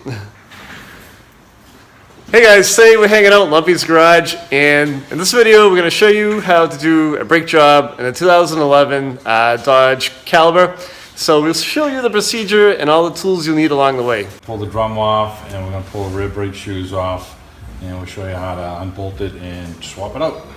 Hey guys, today we're hanging out in Lumpy's garage, and in this video we're going to show you how to do a brake job in a 2011 Dodge Caliber. So we'll show you the procedure and all the tools you'll need along the way. Pull the drum off, and we're going to pull the rear brake shoes off, and we'll show you how to unbolt it and swap it out.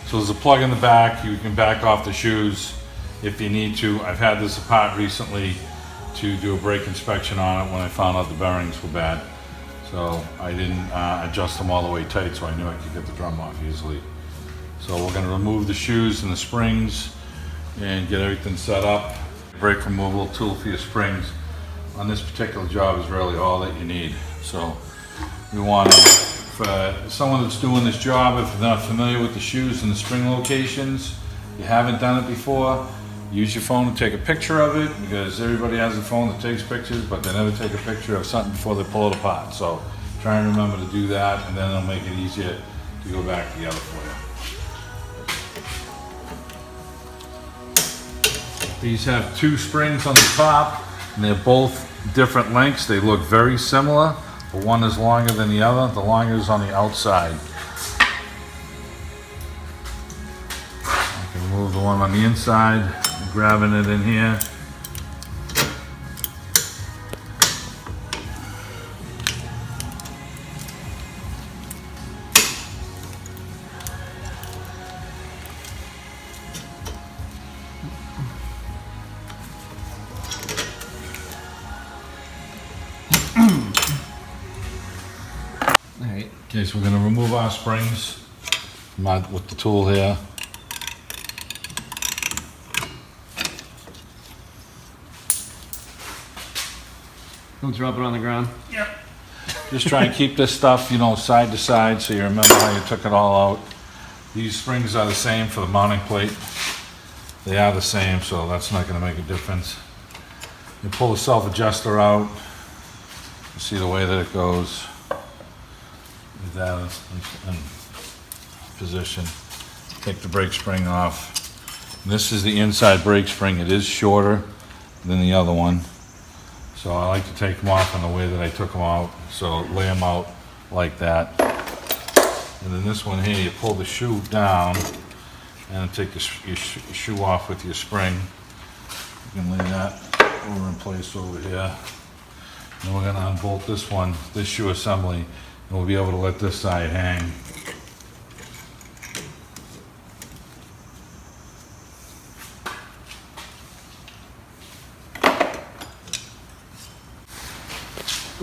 So there's a plug in the back. You can back off the shoes if you need to. I've had this apart recently to do a brake inspection on it when I found out the bearings were bad. So I didn't adjust them all the way tight, so I knew I could get the drum off easily. So we're going to remove the shoes and the springs and get everything set up. Brake removal tool for your springs on this particular job is really all that you need. So we want to, for someone that's doing this job, if they're not familiar with the shoes and the spring locations, you haven't done it before, use your phone to take a picture of it, because everybody has a phone that takes pictures, but they never take a picture of something before they pull it apart. So try and remember to do that, and then it'll make it easier to go back together for you. These have two springs on the top, and they're both different lengths. They look very similar, but one is longer than the other. The longer is on the outside. I can remove the one on the inside, grabbing it in here. Okay, so we're going to remove our springs with the tool here. Don't drop it on the ground. Yep. Just try and keep this stuff, you know, side to side, so you remember how you took it all out. These springs are the same for the mounting plate. They are the same, so that's not going to make a difference. You pull the self-adjuster out. You see the way that it goes. With that in position. Take the brake spring off. And this is the inside brake spring. It is shorter than the other one. So I like to take them off in the way that I took them out. So lay them out like that. And then this one here, you pull the shoe down and take your shoe off with your spring. You can lay that over in place over here. And we're going to unbolt this one, this shoe assembly, and we'll be able to let this side hang.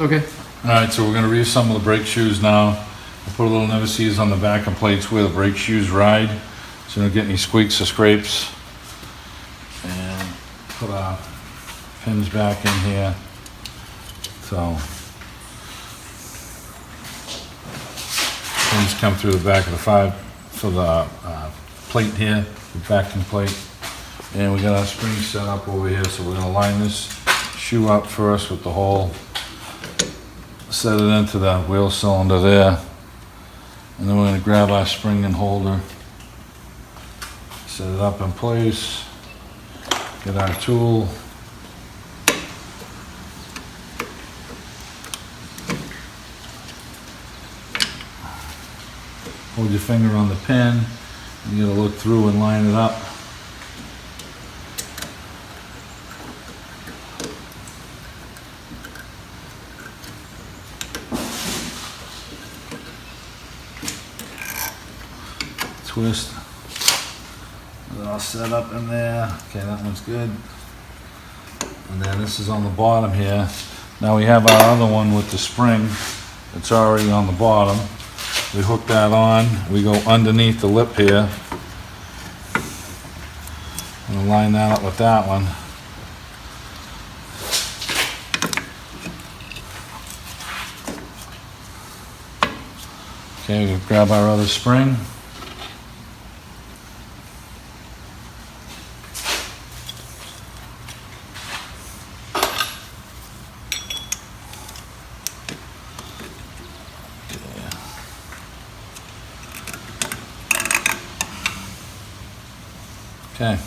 Okay. Alright, so we're going to reassemble the brake shoes now. I'll put a little never-sees on the back and plates where the brake shoes ride, so you don't get any squeaks or scrapes. And put our pins back in here. So pins come through the back of the plate here, the vacuum plate. And we got our springs set up over here, so we're going to line this shoe up first with the hole. Set it into the wheel cylinder there. And then we're going to grab our spring and holder. Set it up in place. Get our tool. Hold your finger on the pin. You gotta look through and line it up. Twist. all set up in there. Okay, that one's good. And then this is on the bottom here. Now we have our other one with the spring. It's already on the bottom. We hook that on. We go underneath the lip here. And line that up with that one. Okay, we grab our other spring. Okay.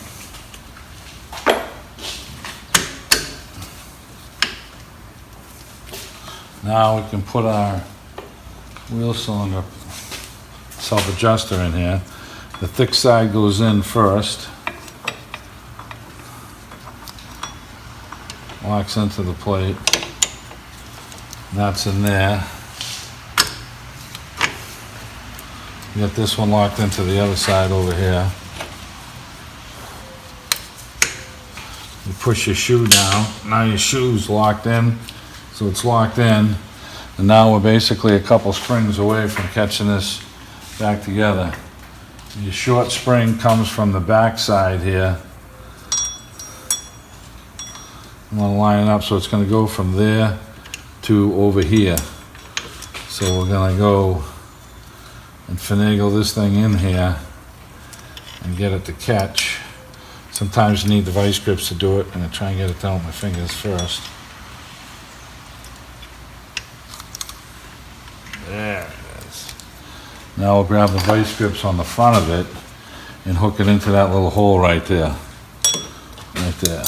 Now we can put our wheel cylinder self-adjuster in here. The thick side goes in first. Locks into the plate. That's in there. You got this one locked into the other side over here. You push your shoe down. Now your shoe's locked in, so it's locked in. And now we're basically a couple springs away from catching this back together. Your short spring comes from the back side here. I'm gonna line it up so it's gonna go from there to over here. So we're gonna go and finagle this thing in here and get it to catch. Sometimes you need the vice grips to do it, and I try and get it down with my fingers first. There it is. Now we'll grab the vice grips on the front of it and hook it into that little hole right there. Right there.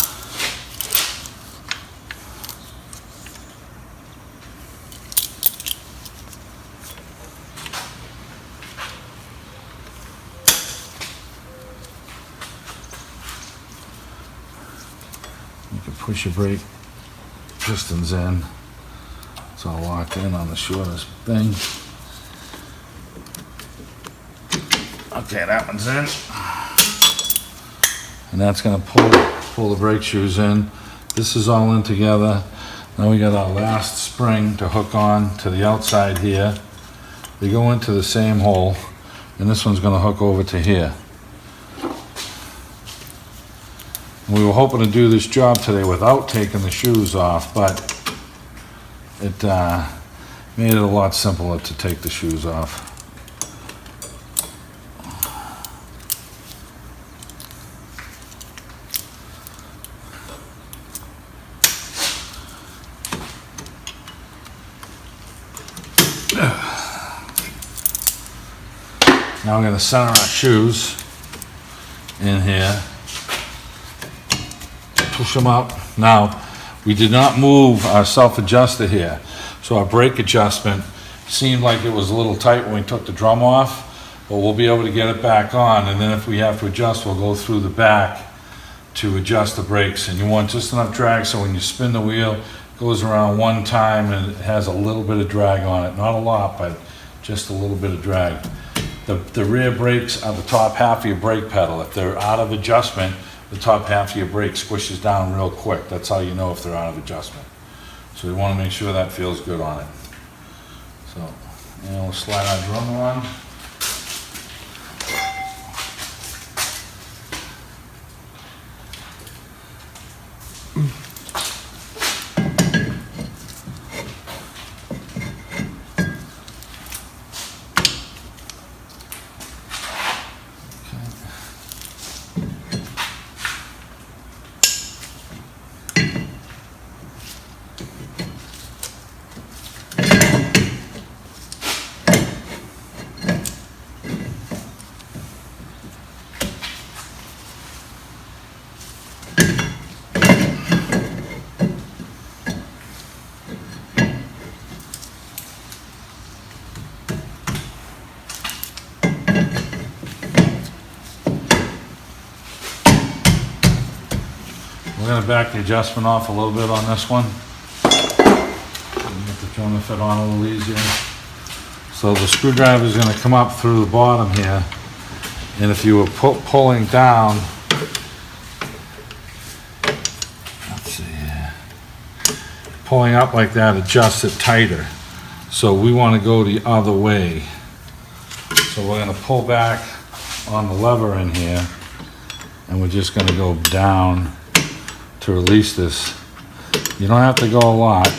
You can push your brake pistons in. It's all locked in on the shortest thing. Okay, that one's in. And that's gonna pull the brake shoes in. This is all in together. Now we got our last spring to hook on to the outside here. They go into the same hole, and this one's gonna hook over to here. We were hoping to do this job today without taking the shoes off, but it made it a lot simpler to take the shoes off. Now we're going to center our shoes in here. Push them up. Now, we did not move our self-adjuster here, so our brake adjustment seemed like it was a little tight when we took the drum off, but we'll be able to get it back on, and then if we have to adjust, we'll go through the back to adjust the brakes. And you want just enough drag so when you spin the wheel, it goes around one time and it has a little bit of drag on it. Not a lot, but just a little bit of drag. The rear brakes are the top half of your brake pedal. If they're out of adjustment, the top half of your brake squishes down real quick. That's how you know if they're out of adjustment. So we want to make sure that feels good on it. So, and we'll slide our drum on. We're going to back the adjustment off a little bit on this one. Get the drum to fit on a little easier. So the screwdriver is going to come up through the bottom here, And if you were pulling down, let's see here, pulling up like that adjusts it tighter. So we want to go the other way. So we're going to pull back on the lever in here, and we're just going to go down to release this. You don't have to go a lot.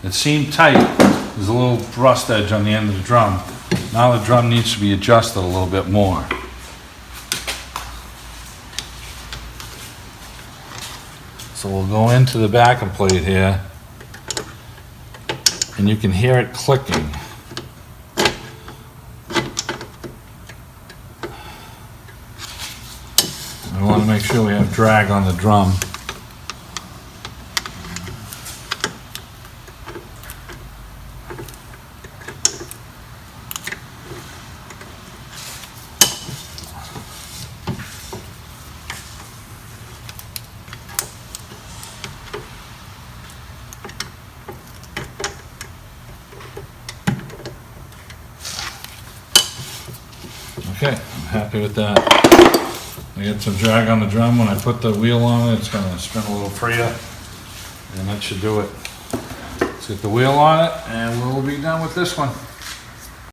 It seemed tight. There's a little rust edge on the end of the drum. Now the drum needs to be adjusted a little bit more. So we'll go into the backing plate here, and you can hear it clicking. We want to make sure we have drag on the drum. Okay, I'm happy with that. I get some drag on the drum. When I put the wheel on it, it's going to spin a little freer, and that should do it. Let's get the wheel on it, and we'll be done with this one.